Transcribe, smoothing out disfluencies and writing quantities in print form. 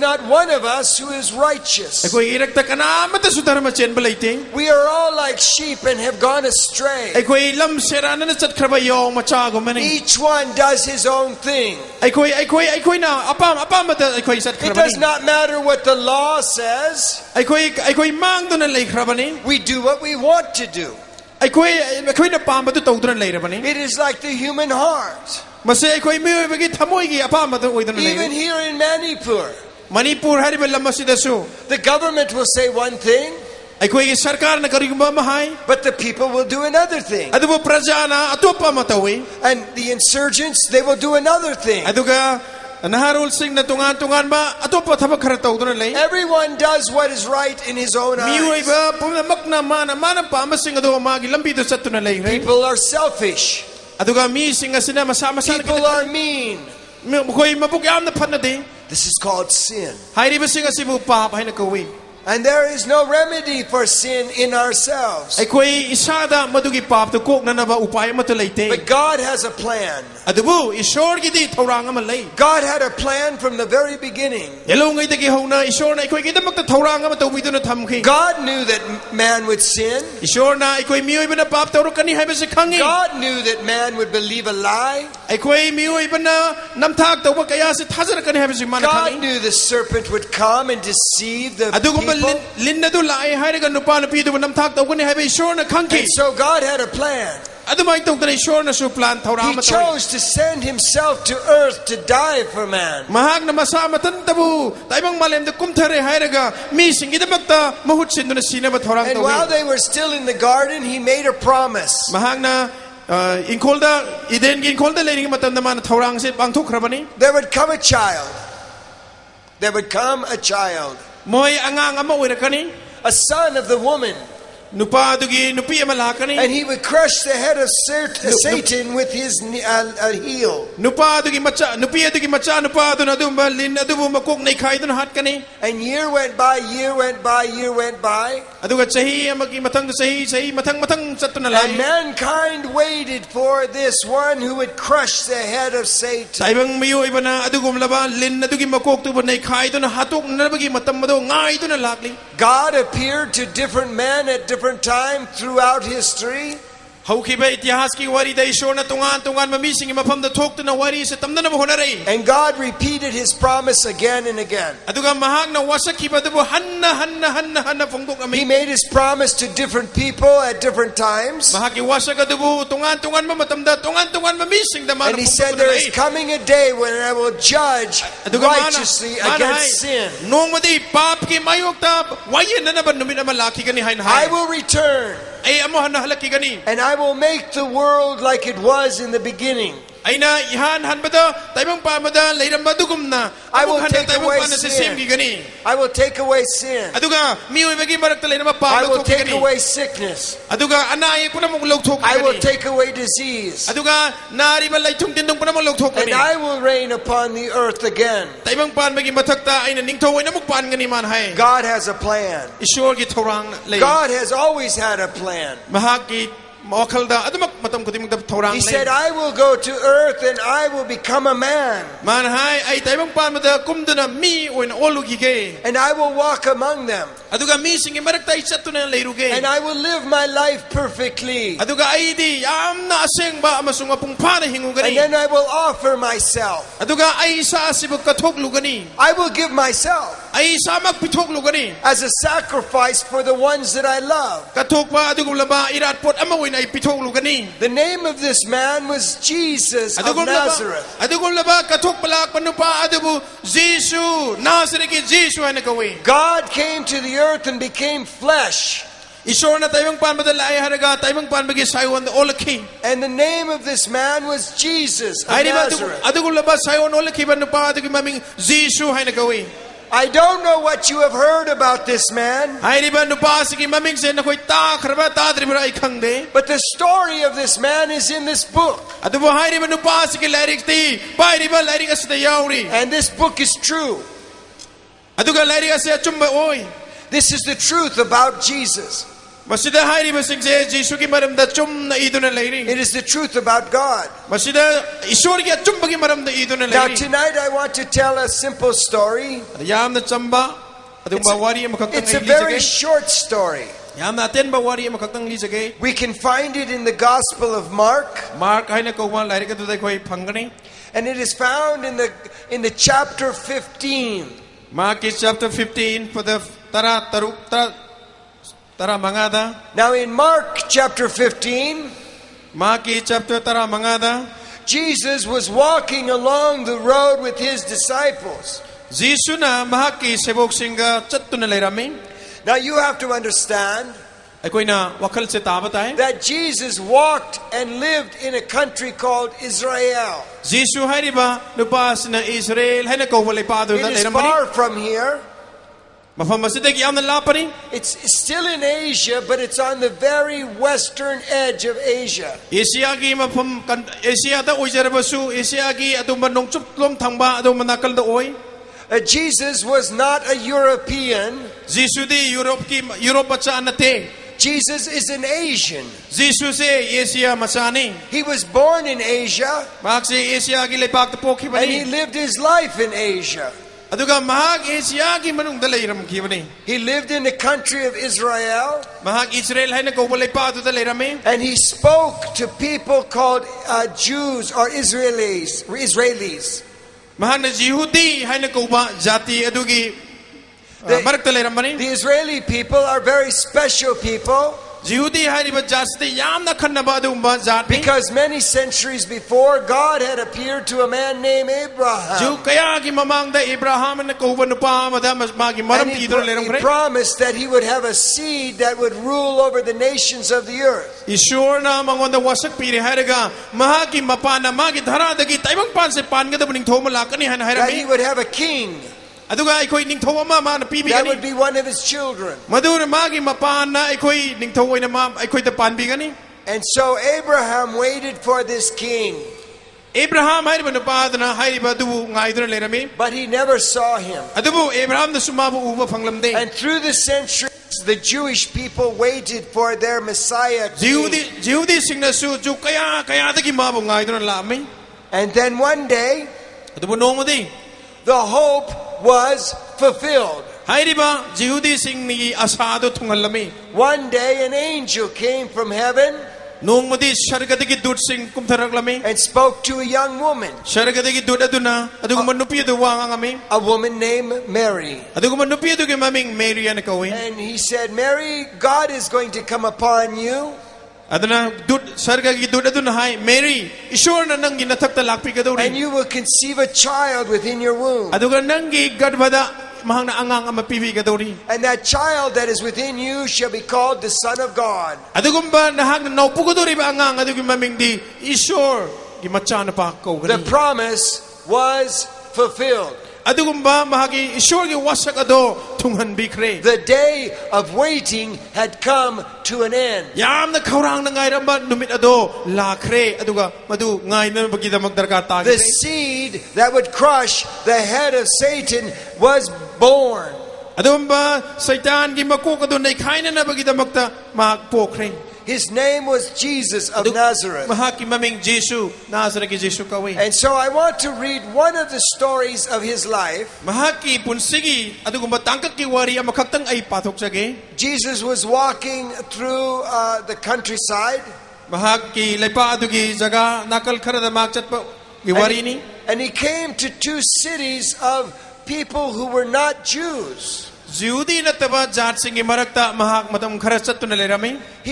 not one of us who is righteous. We are all like sheep and have gone astray. Each one does his own thing. It does not matter what the law says. We do what we want to do. It is like the human heart. Even here in Manipur, the government will say one thing, but the people will do another thing. And the insurgents, they will do another thing. Everyone does what is right in his own eyes. People are selfish. People are mean. This is called sin. And there is no remedy for sin in ourselves. But God has a plan. God had a plan from the very beginning. God knew that man would sin. God knew that man would believe a lie. God knew the serpent would come and deceive the people. And so God had a plan. He chose to send himself to earth to die for man. And while they were still in the garden, he made a promise. There would come a child. There would come a child. A son of the woman. And he would crush the head of Satan with his heel. And year went by, year went by, year went by. And mankind waited for this one who would crush the head of Satan. God appeared to different men at different time throughout history. And God repeated his promise again and again. He made his promise to different people at different times. And he said, there is coming a day when I will judge righteously against sin. I will return. And I will make the world like it was in the beginning. I will take away sin. I will take away sin. I will take away sickness. I will take away disease. And I will reign upon the earth again. God has a plan. God has always had a plan. He said, I will go to earth and I will become a man. And I will walk among them. And I will live my life perfectly. And then I will offer myself. I will give myself as a sacrifice for the ones that I love. The name of this man was Jesus of Nazareth. God came to the earth and became flesh. And the name of this man was Jesus of Nazareth. I don't know what you have heard about this man, but the story of this man is in this book. And this book is true. This is the truth about Jesus. It is the truth about God. Now tonight I want to tell a simple story. It's a very short story. We can find it in the Gospel of Mark. And it is found in the chapter 15. Mark is chapter 15 for the Now in Mark chapter 15, Jesus was walking along the road with his disciples. Now you have to understand that Jesus walked and lived in a country called Israel. It is far from here. It's still in Asia, but it's on the very western edge of Asia. Jesus was not a European. Jesus is an Asian. He was born in Asia, and he lived his life in Asia. He lived in the country of Israel, and he spoke to people called Jews or Israelis. The Israeli people are very special people, because many centuries before, God had appeared to a man named Abraham. And he promised that he would have a seed that would rule over the nations of the earth. That he would have a king. That would be one of his children. And so Abraham waited for this king. But he never saw him. And through the centuries, the Jewish people waited for their Messiah king. And then one day, the hope was fulfilled. One day an angel came from heaven and spoke to a young woman, a woman named Mary. And he said, Mary, God is going to come upon you, and you will conceive a child within your womb. And that child that is within you shall be called the Son of God. The promise was fulfilled. The day of waiting had come to an end. The seed that would crush the head of Satan was born. His name was Jesus of Nazareth. And so I want to read one of the stories of his life. Jesus was walking through the countryside. And he came to two cities of people who were not Jews. He